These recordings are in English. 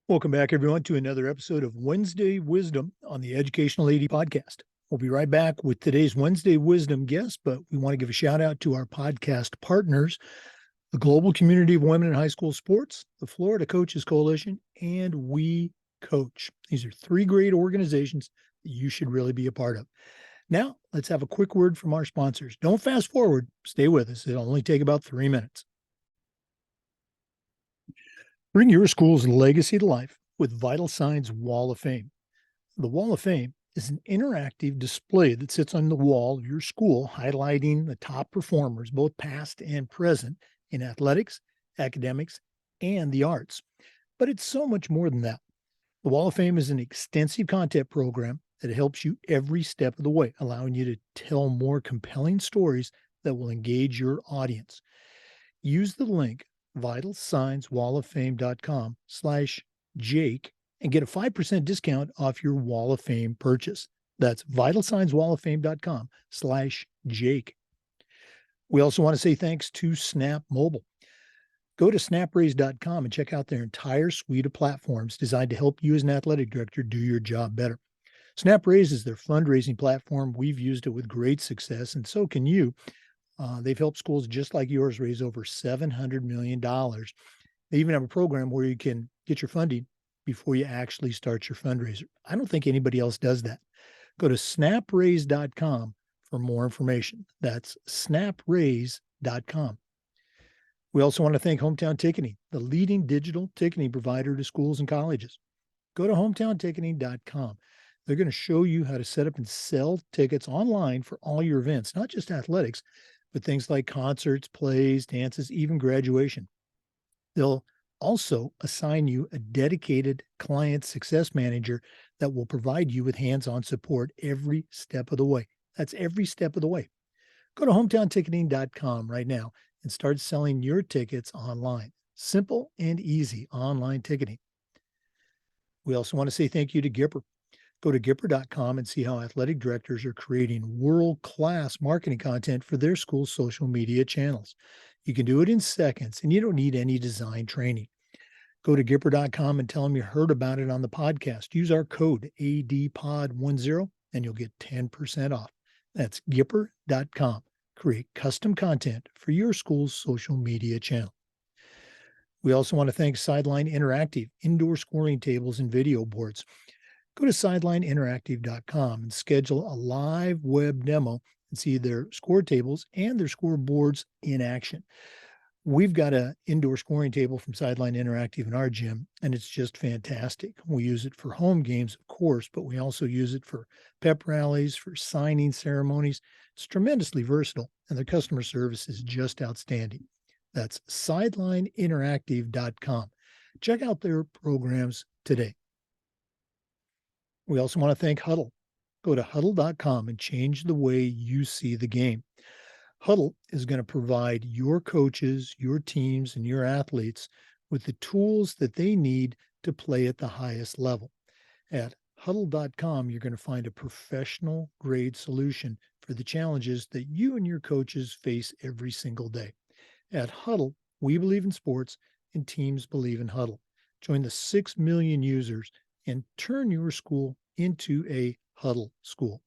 Welcome back, everyone, to another episode of Wednesday Wisdom on the Educational AD Podcast. We'll be right back with today's Wednesday Wisdom guest, but we want to give a shout out to our podcast partners, the Global Community of Women in High School Sports, the Florida Coaches Coalition, and We Coach. These are three great organizations that you should really be a part of. Now, let's have a quick word from our sponsors. Don't fast forward. Stay with us. It'll only take about 3 minutes. Bring your school's legacy to life with Vital Signs Wall of Fame. The Wall of Fame is an interactive display that sits on the wall of your school, highlighting the top performers, both past and present, in athletics, academics, and the arts. But it's so much more than that. The Wall of Fame is an extensive content program that helps you every step of the way, allowing you to tell more compelling stories that will engage your audience. Use the link vitalsignswalloffame.com/Jake and get a 5% discount off your Wall of Fame purchase. That's vitalsignswalloffame.com/Jake. We also want to say thanks to Snap Mobile. Go to snapraise.com and check out their entire suite of platforms designed to help you as an athletic director do your job better. SnapRaise is their fundraising platform. We've used it with great success, and so can you. They've helped schools just like yours raise over $700 million. They even have a program where you can get your funding before you actually start your fundraiser. I don't think anybody else does that. Go to snapraise.com for more information. That's snapraise.com. We also want to thank Hometown Ticketing, the leading digital ticketing provider to schools and colleges. Go to hometownticketing.com. They're going to show you how to set up and sell tickets online for all your events, not just athletics, but things like concerts, plays, dances, even graduation. They'll also assign you a dedicated client success manager that will provide you with hands-on support every step of the way. That's every step of the way. Go to hometownticketing.com right now and start selling your tickets online. Simple and easy online ticketing. We also want to say thank you to Gipper. Go to Gipper.com and see how athletic directors are creating world-class marketing content for their school's social media channels. You can do it in seconds, and you don't need any design training. Go to Gipper.com and tell them you heard about it on the podcast. Use our code ADPOD10 and you'll get 10% off. That's Gipper.com. Create custom content for your school's social media channel. We also want to thank Sideline Interactive, indoor scoring tables and video boards. Go to sidelineinteractive.com and schedule a live web demo and see their score tables and their scoreboards in action. We've got an indoor scoring table from Sideline Interactive in our gym, and it's just fantastic. We use it for home games, of course, but we also use it for pep rallies, for signing ceremonies. It's tremendously versatile, and their customer service is just outstanding. That's sidelineinteractive.com. Check out their programs today. We also want to thank Huddle. Go to huddle.com and change the way you see the game. Huddle is going to provide your coaches, your teams, and your athletes with the tools that they need to play at the highest level. At huddle.com, you're going to find a professional grade solution for the challenges that you and your coaches face every single day. At Huddle, we believe in sports and teams believe in Huddle. Join the 6 million users and turn your school into a Huddle school.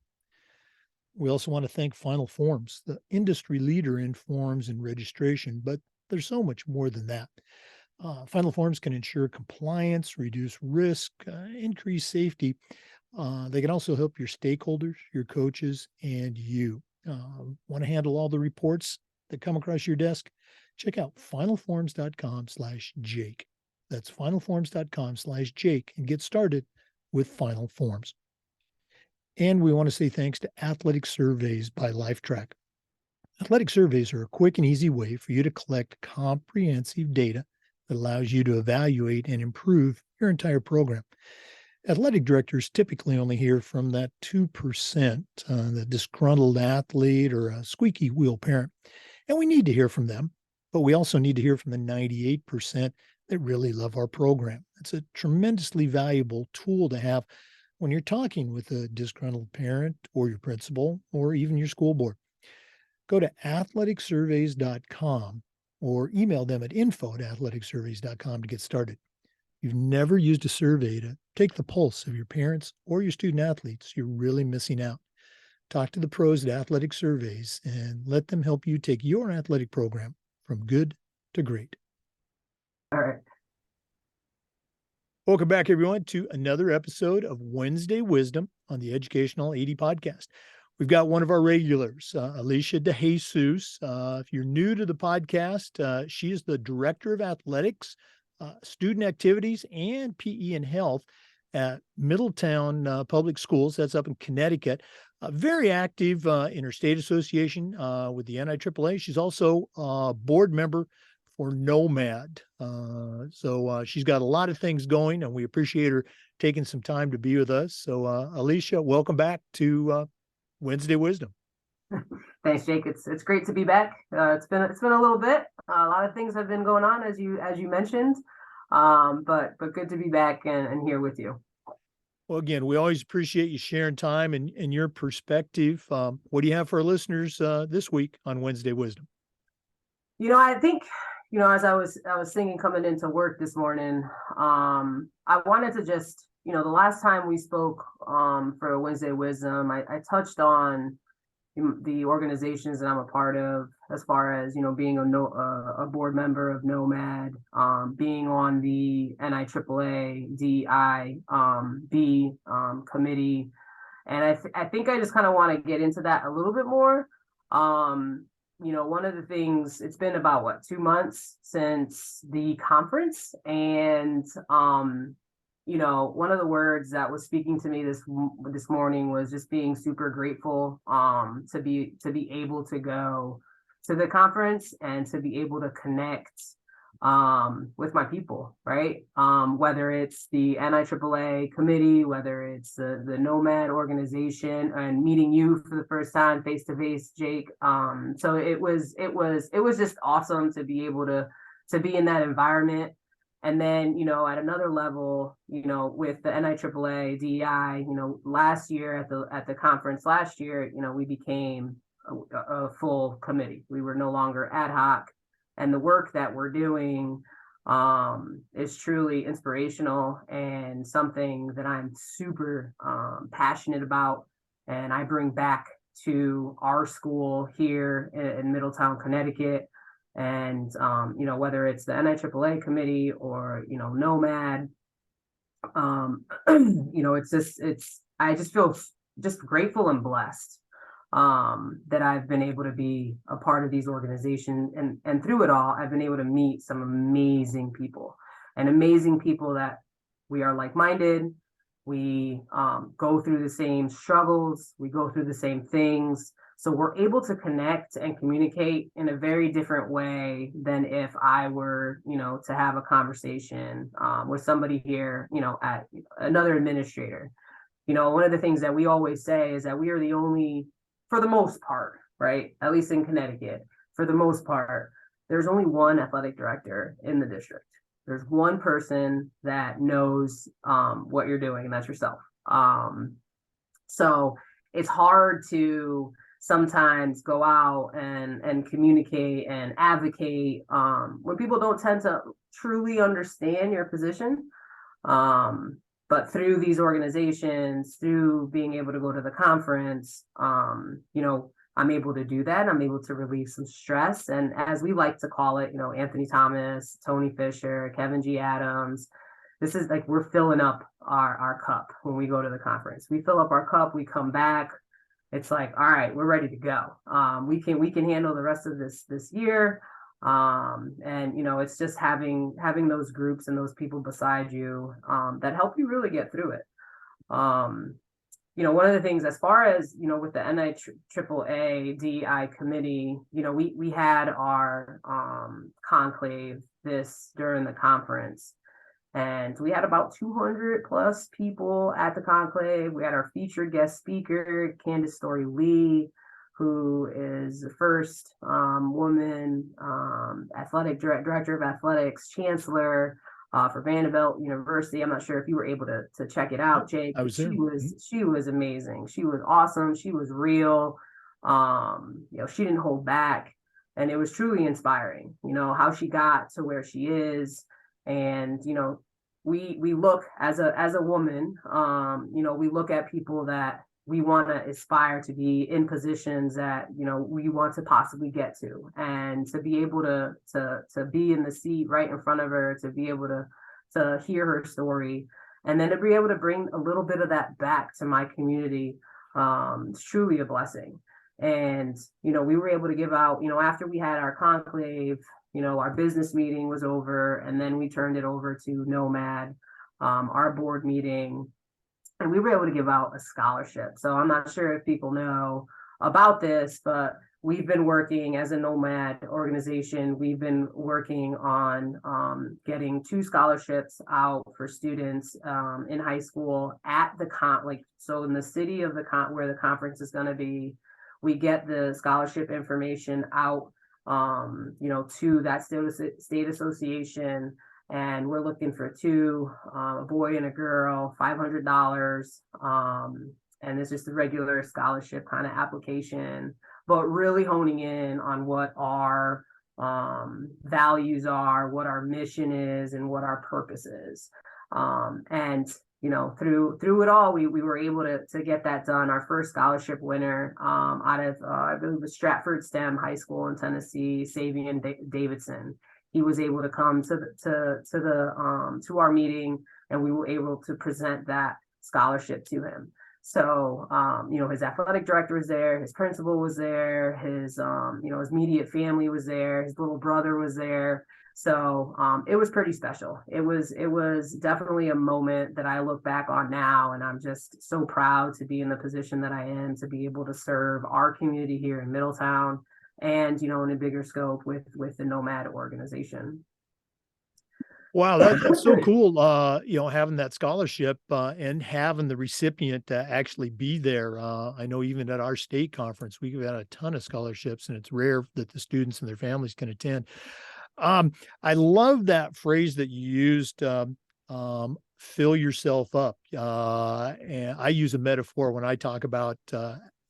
We also want to thank Final Forms, the industry leader in forms and registration, but there's so much more than that. Final Forms can ensure compliance, reduce risk, increase safety. They can also help your stakeholders, your coaches, and you. Want to handle all the reports that come across your desk? Check out finalforms.com/Jake. That's finalforms.com/Jake and get started with Final Forms. And we want to say thanks to Athletic Surveys by LifeTrack. Athletic surveys are a quick and easy way for you to collect comprehensive data that allows you to evaluate and improve your entire program. Athletic directors typically only hear from that 2%, the disgruntled athlete or a squeaky wheel parent. And we need to hear from them, but we also need to hear from the 98% that really love our program. It's a tremendously valuable tool to have when you're talking with a disgruntled parent or your principal or even your school board. Go to athleticsurveys.com or email them at info@athleticsurveys.com to get started. you've never used a survey to take the pulse of your parents or your student athletes, you're really missing out. Talk to the pros at Athletic Surveys and let them help you take your athletic program from good to great. All right. Welcome back, everyone, to another episode of Wednesday Wisdom on the Educational AD Podcast. We've got one of our regulars, Elisha De Jesus. If you're new to the podcast, she is the Director of Athletics, Student Activities, and PE and Health at Middletown Public Schools. That's up in Connecticut. Very active in her state association with the NIAAA. She's also a board member for NOMAD. So she's got a lot of things going, and we appreciate her taking some time to be with us. So Elisha, welcome back to Wednesday Wisdom. Thanks, Jake. It's great to be back. It's been a little bit. A lot of things have been going on, as you mentioned, but good to be back and here with you. Well, again, we always appreciate you sharing time and your perspective. What do you have for our listeners this week on Wednesday Wisdom? I think, as I was thinking coming into work this morning, I wanted to just, the last time we spoke for Wednesday Wisdom, I touched on the organizations that I'm a part of, as far as, being a board member of NOMAD, being on the NIAAA DEI committee. And I think I just kind of want to get into that a little bit more. One of the things, it's been about 2 months since the conference, and one of the words that was speaking to me this morning was just being super grateful to be able to go to the conference and to be able to connect with my people, right? Whether it's the NIAAA committee, whether it's the NOMAD organization, and meeting you for the first time face to face, Jake. So it was just awesome to be able to be in that environment. And then, at another level, with the NIAAA DEI, last year at the conference last year, we became a full committee. We were no longer ad hoc, and the work that we're doing is truly inspirational and something that I'm super passionate about, and I bring back to our school here in Middletown, Connecticut. And, whether it's the NIAAA committee or, NOMAD, I just feel just grateful and blessed that I've been able to be a part of these organizations. And through it all, I've been able to meet some amazing people that we are like-minded. We go through the same struggles. We go through the same things. So we're able to connect and communicate in a very different way than if I were, to have a conversation with somebody here, at another administrator. One of the things that we always say is that we are the only, for the most part, right, at least in Connecticut, for the most part, there's only one athletic director in the district. There's one person that knows what you're doing, and that's yourself. So it's hard to sometimes go out and communicate and advocate when people don't tend to truly understand your position. But through these organizations, through being able to go to the conference, I'm able to do that. I'm able to relieve some stress. And as we like to call it, Anthony Thomas, Tony Fisher, Kevin G. Adams, this is like we're filling up our cup when we go to the conference. We fill up our cup, we come back. It's like, all right, we're ready to go. We can handle the rest of this year. And it's just having those groups and those people beside you that help you really get through it. One of the things, as far as with the NIAAA DEI committee, we had our conclave during the conference. And we had about 200 plus people at the conclave. We had our featured guest speaker, Candace Story-Lee, who is the first woman athletic director of athletics, chancellor for Vanderbilt University. I'm not sure if you were able to check it out, Jake. I was there. She was amazing. She was awesome. She was real. She didn't hold back, and it was truly inspiring. How she got to where she is. And, we look as a woman, you know, we look at people that we want to aspire to be in positions that, you know, we want to possibly get to, and to be able to be in the seat right in front of her, to be able to hear her story, and then to be able to bring a little bit of that back to my community, it's truly a blessing. And, you know, we were able to give out, you know, after we had our conclave, you know, our business meeting was over, and then we turned it over to NOMAD, our board meeting, and we were able to give out a scholarship. So I'm not sure if people know about this, but we've been working as a NOMAD organization. We've been working on getting 2 scholarships out for students in high school at the so in the city of where the conference is going to be. We get the scholarship information out, you know, to that state association, and we're looking for 2, a boy and a girl, $500, and it's just a regular scholarship kind of application, but really honing in on what our values are, what our mission is, and what our purpose is. And you know, through it all, we were able to get that done. Our first scholarship winner out of I believe it was Stratford STEM High School in Tennessee, Savian Davidson. He was able to come to our meeting, and we were able to present that scholarship to him. So you know, his athletic director was there, his principal was there, his you know, his immediate family was there, his little brother was there. So it was pretty special. It was definitely a moment that I look back on now, and I'm just so proud to be in the position that I am, to be able to serve our community here in Middletown, and, you know, in a bigger scope with the NOMAD organization. Wow, that's so cool. You know, having that scholarship and having the recipient actually be there. I know even at our state conference, we've had a ton of scholarships, and it's rare that the students and their families can attend. I love that phrase that you used, fill yourself up. And I use a metaphor when I talk about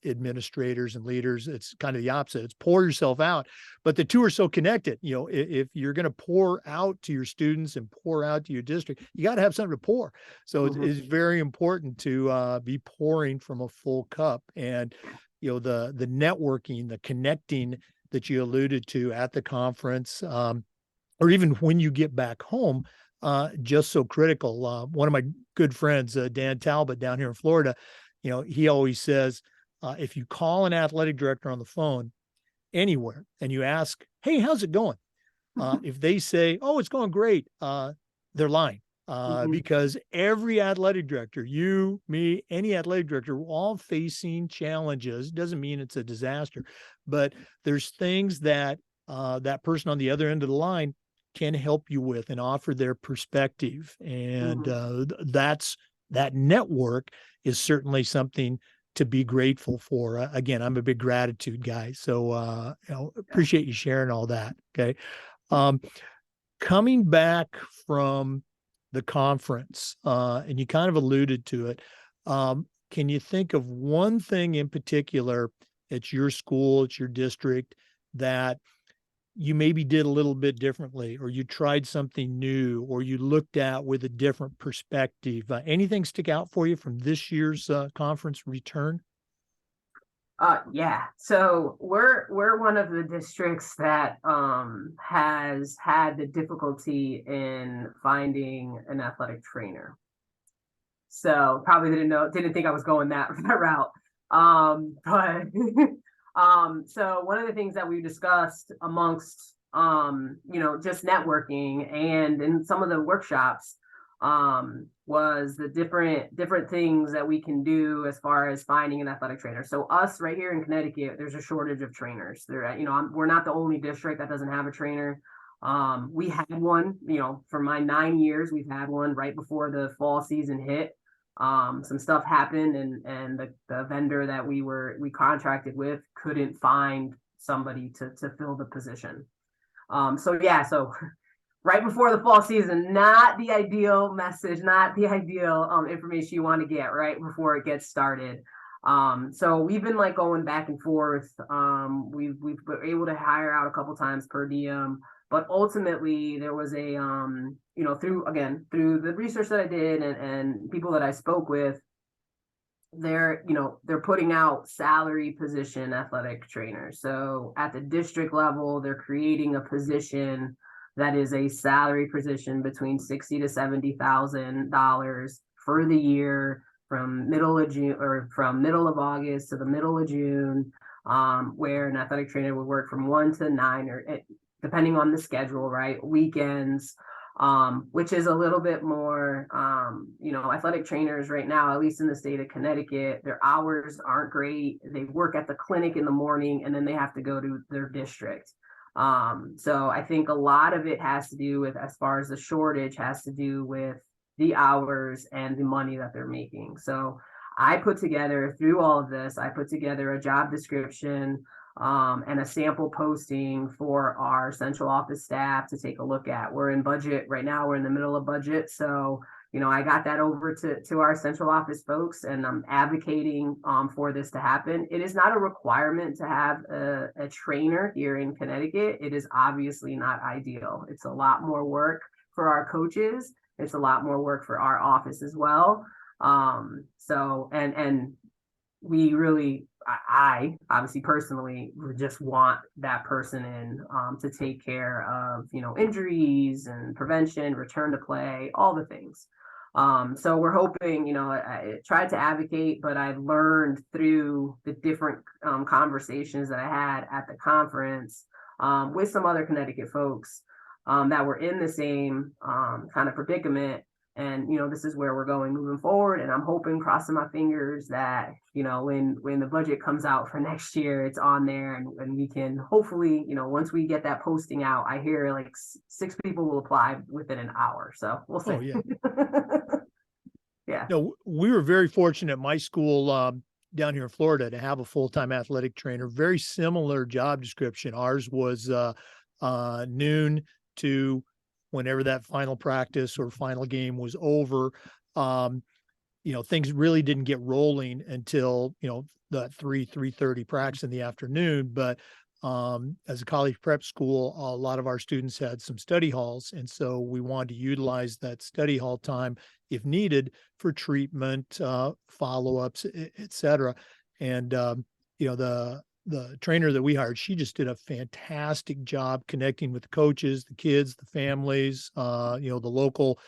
administrators and leaders. It's kind of the opposite. It's pour yourself out, but the two are so connected. You know, if you're going to pour out to your students and pour out to your district, you got to have something to pour. So it's very important to be pouring from a full cup. And, you know, the networking, the connecting that you alluded to at the conference, or even when you get back home, just so critical. One of my good friends, Dan Talbot down here in Florida, you know, he always says, if you call an athletic director on the phone anywhere and you ask, hey, how's it going? If they say, oh, it's going great, they're lying. Because every athletic director, you, me, any athletic director, we're all facing challenges. Doesn't mean it's a disaster, but there's things that that person on the other end of the line can help you with and offer their perspective. And that network is certainly something to be grateful for. Again, I'm a big gratitude guy. So you know, appreciate you sharing all that. Okay. Coming back from the conference, and you kind of alluded to it. Can you think of one thing in particular at your school, at your district, that you maybe did a little bit differently, or you tried something new, or you looked at with a different perspective? Anything stick out for you from this year's conference return? Yeah. So we're one of the districts that has had the difficulty in finding an athletic trainer. So probably didn't think I was going that route. But so one of the things that we discussed amongst you know, just networking and in some of the workshops was the different things that we can do as far as finding an athletic trainer. So us right here in Connecticut, there's a shortage of trainers. You know, we're not the only district that doesn't have a trainer. We had one, you know, for my 9 years, we've had one right before the fall season hit. Some stuff happened, and the vendor that we contracted with couldn't find somebody to fill the position. So right before the fall season, not the ideal message, not the ideal information you want to get right before it gets started. So we've been like going back and forth. We've been able to hire out a couple times per diem. But ultimately there was a, you know, through the research that I did and people that I spoke with, they're putting out salary position athletic trainers. So at the district level, they're creating a position that is a salary position between $60,000 to $70,000 for the year, from middle of June, or from middle of August to the middle of June, where an athletic trainer would work from 1 to 9, or depending on the schedule, right? Weekends, which is a little bit more, athletic trainers right now, at least in the state of Connecticut, their hours aren't great. They work at the clinic in the morning and then they have to go to their district. So I think a lot of it has to do with, as far as the shortage, has to do with the hours and the money that they're making. So I put together, through all of this, I put together a job description, and a sample posting for our central office staff to take a look at. We're in budget right now. We're in the middle of budget. So, I got that over to our central office folks, and I'm advocating for this to happen. It is not a requirement to have a trainer here in Connecticut. It is obviously not ideal. It's a lot more work for our coaches. It's a lot more work for our office as well. And we really, I obviously personally would just want that person in to take care of, injuries and prevention, return to play, all the things. So we're hoping, I tried to advocate, but I learned through the different conversations that I had at the conference with some other Connecticut folks that were in the same kind of predicament. And, this is where we're going moving forward. And I'm hoping, crossing my fingers, that, when the budget comes out for next year, it's on there, and we can hopefully, once we get that posting out, I hear like 6 people will apply within an hour. So we'll see. Oh, yeah. Yeah. No, we were very fortunate at my school down here in Florida to have a full-time athletic trainer, very similar job description. Ours was noon to whenever that final practice or final game was over. Things really didn't get rolling until, the 3:30 practice in the afternoon. But as a college prep school, a lot of our students had some study halls. And so we wanted to utilize that study hall time, if needed, for treatment, follow-ups, et cetera. And, the trainer that we hired, she just did a fantastic job connecting with the coaches, the kids, the families, the local,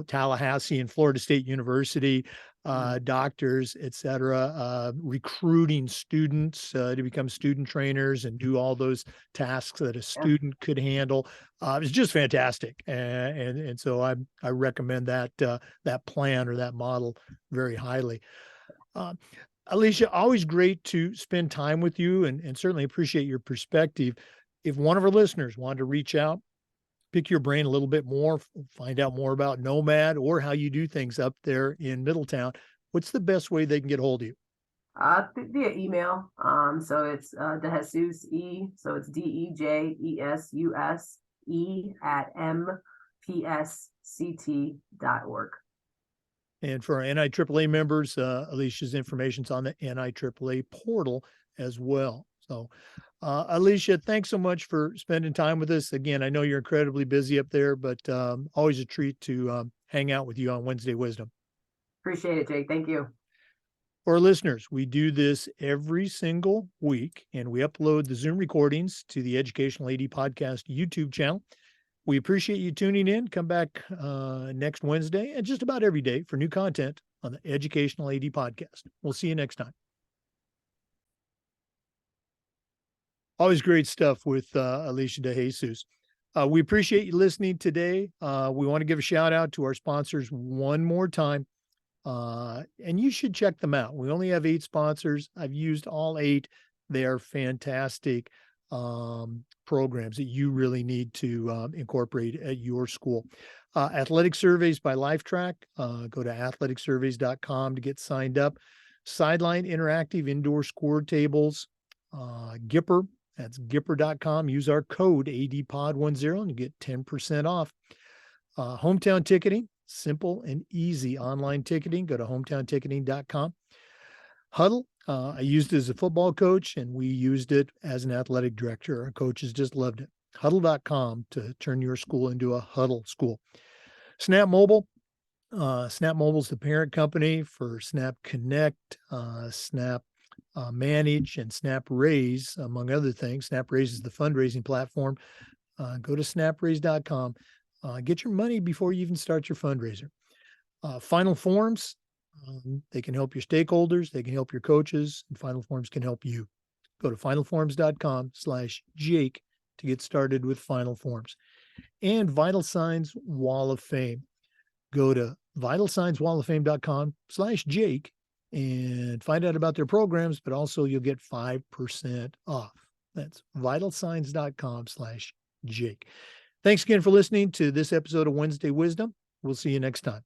Tallahassee and Florida State University, doctors, et cetera, recruiting students to become student trainers and do all those tasks that a student could handle. It was just fantastic. And so I recommend that plan or that model very highly. Elisha, always great to spend time with you, and certainly appreciate your perspective. If one of our listeners wanted to reach out, pick your brain a little bit more, find out more about NOMAD or how you do things up there in Middletown, what's the best way they can get hold of you? Via email. So it's De Jesus E. So it's DEJESUS E at mpsct.org. And for our NIAAA members, Elisha's information's on the NIAAA portal as well. So, Elisha, thanks so much for spending time with us. Again, I know you're incredibly busy up there, but always a treat to hang out with you on Wednesday Wisdom. Appreciate it, Jake. Thank you. For our listeners, we do this every single week, and we upload the Zoom recordings to the Educational AD Podcast YouTube channel. We appreciate you tuning in. Come back next Wednesday and just about every day for new content on the Educational AD Podcast. We'll see you next time. Always great stuff with Elisha De Jesus. We appreciate you listening today. We want to give a shout out to our sponsors one more time. And you should check them out. We only have 8 sponsors. I've used all 8. They are fantastic programs that you really need to incorporate at your school. Athletic Surveys by LifeTrack. Go to athleticsurveys.com to get signed up. Sideline Interactive Indoor Score Tables. Gipper. That's gipper.com. Use our code ADPOD10 and you get 10% off. Hometown Ticketing. Simple and easy online ticketing. Go to hometownticketing.com. Huddle. I used it as a football coach, and we used it as an athletic director. Our coaches just loved it. huddle.com to turn your school into a huddle school. Snap Mobile. Snap Mobile is the parent company for Snap Connect, Snap Manage, and Snap Raise, among other things. Snap Raise is the fundraising platform. Go to snapraise.com. Get your money before you even start your fundraiser. Final Forms, they can help your stakeholders. They can help your coaches. And Final Forms can help you. Go to finalforms.com/Jake to get started with Final Forms. And Vital Signs Wall of Fame. Go to vitalsignswalloffame.com/Jake and find out about their programs, but also you'll get 5% off. That's vitalsigns.com/Jake. Thanks again for listening to this episode of Wednesday Wisdom. We'll see you next time.